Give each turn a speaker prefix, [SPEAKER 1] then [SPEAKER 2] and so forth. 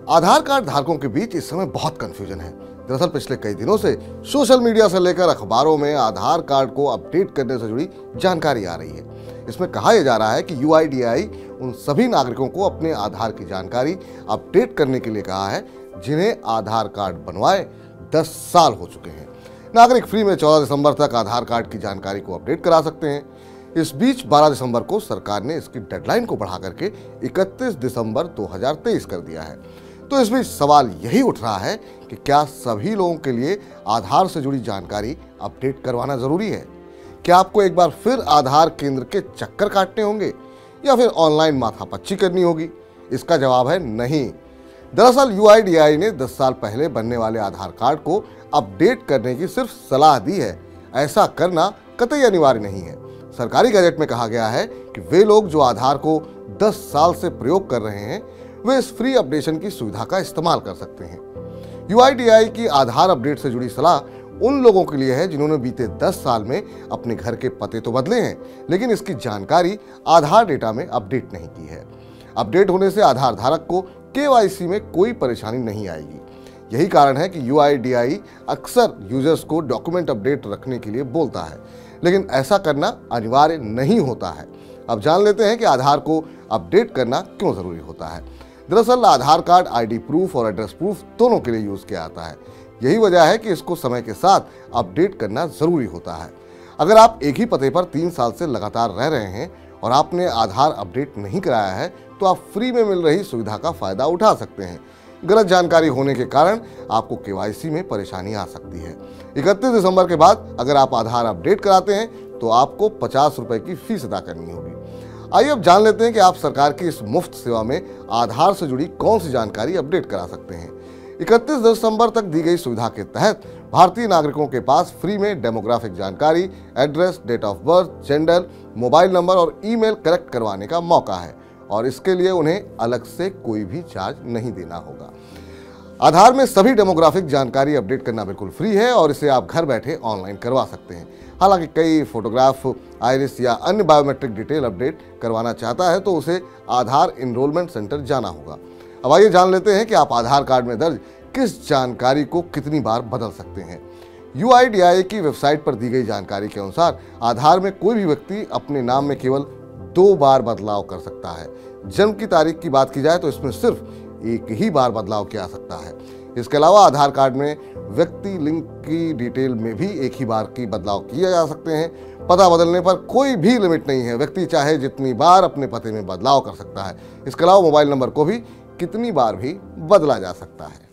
[SPEAKER 1] आधार card धारकों के बीच इस समय बहुत कंफ्यूजन है। दरअसल पिछले कई दिनों से सोशल मीडिया से लेकर अखबारों में आधार कार्ड को अपडेट करने से जुड़ी जानकारी आ रही है। इसमें कहा यह जा रहा है कि UIDAI उन सभी नागरिकों को अपने आधार की जानकारी अपडेट करने के लिए कहा है जिन्हें आधार कार्ड बनवाए 10 साल हो चुके हैं। नागरिक फ्री में 14 दिसंबर तक आधार कार्ड की जानकारी को अपडेट करा सकते हैं। इस बीच 12 दिसंबर को सरकार ने इसकी डेडलाइन को बढ़ा करके 31 दिसंबर 2023 कर दिया है। तो इस बीच सवाल यही उठ रहा है कि क्या सभी लोगों के लिए आधार से जुड़ी जानकारी अपडेट करवाना जरूरी है? क्या आपको एक बार फिर आधार केंद्र के चक्कर काटने होंगे या फिर ऑनलाइन माथापच्ची करनी होगी? इसका जवाब है नहीं। दरअसल UIDAI ने 10 साल पहले बनने वाले आधार कार्ड को अपडेट करने की सिर्फ सलाह दी है। ऐसा करना कतई अनिवार्य नहीं है। सरकारी गजट में कहा गया है कि वे लोग जो आधार को 10 साल से प्रयोग कर रहे हैं वे इस फ्री अपडेशन की सुविधा का इस्तेमाल कर सकते हैं। UIDAI की आधार अपडेट से जुड़ी सलाह उन लोगों के लिए है जिन्होंने बीते 10 साल में अपने घर के पते तो बदले हैं, लेकिन इसकी जानकारी आधार डेटा में अपडेट नहीं की है। अपडेट होने से आधार धारक को KYC में कोई परेशानी नहीं आएगी। यही कारण है कि UIDAI अक्सर यूजर्स को डॉक्यूमेंट अपडेट रखने के लिए बोलता है, लेकिन ऐसा करना अनिवार्य नहीं होता है। अब जान लेते हैं कि आधार को अपडेट करना क्यों जरूरी होता है। दरअसल आधार कार्ड ID प्रूफ और एड्रेस प्रूफ दोनों के लिए यूज किया जाता है। यही वजह है कि इसको समय के साथ अपडेट करना जरूरी होता है। अगर आप एक ही पते पर 3 साल से लगातार रह रहे हैं और आपने आधार अपडेट नहीं कराया है तो आप फ्री में मिल रही सुविधा का फायदा उठा सकते हैं। गलत जानकारी होने के कारण आपको KYC में परेशानी आ सकती है। 31 दिसंबर के बाद अगर आप आधार अपडेट कराते हैं तो आपको 50 रुपए की फीस अदा करनी होगी। आइए अब जान लेते हैं कि आप सरकार की इस मुफ्त सेवा में आधार से जुड़ी कौन सी जानकारी अपडेट करा सकते हैं। 31 दिसंबर तक दी गई सुविधा के तहत भारतीय नागरिकों के पास फ्री में डेमोग्राफिक जानकारी, address, date of birth, gender, mobile number और ईमेल करेक्ट करवाने का मौका है और इसके लिए उन्हें अलग से कोई भी चार्ज नहीं देना होगा। आधार में सभी डेमोग्राफिक जानकारी अपडेट करना बिल्कुल फ्री है और इसे आप घर बैठे ऑनलाइन करवा सकते हैं। हालांकि कई फोटोग्राफ, आइरिस या अन्य बायोमेट्रिक डिटेल अपडेट करवाना चाहता है तो उसे आधार इनरोलमेंट सेंटर जाना होगा। अब आइए जान लेते हैं कि आप आधार कार्ड में दर्ज किस जानकारी को कितनी बार बदल सकते हैं। UIDAI की वेबसाइट पर दी गई जानकारी के अनुसार आधार में कोई भी व्यक्ति अपने नाम में केवल 2 बार बदलाव कर सकता है। जन्म की तारीख की बात की जाए तो इसमें सिर्फ एक ही बार बदलाव किया जा सकता है। इसके अलावा आधार कार्ड में व्यक्ति लिंक की डिटेल में भी एक ही बार की बदलाव किए जा सकते हैं। पता बदलने पर कोई भी लिमिट नहीं है। व्यक्ति चाहे जितनी बार अपने पते में बदलाव कर सकता है। इसके अलावा मोबाइल नंबर को भी कितनी बार भी बदला जा सकता है।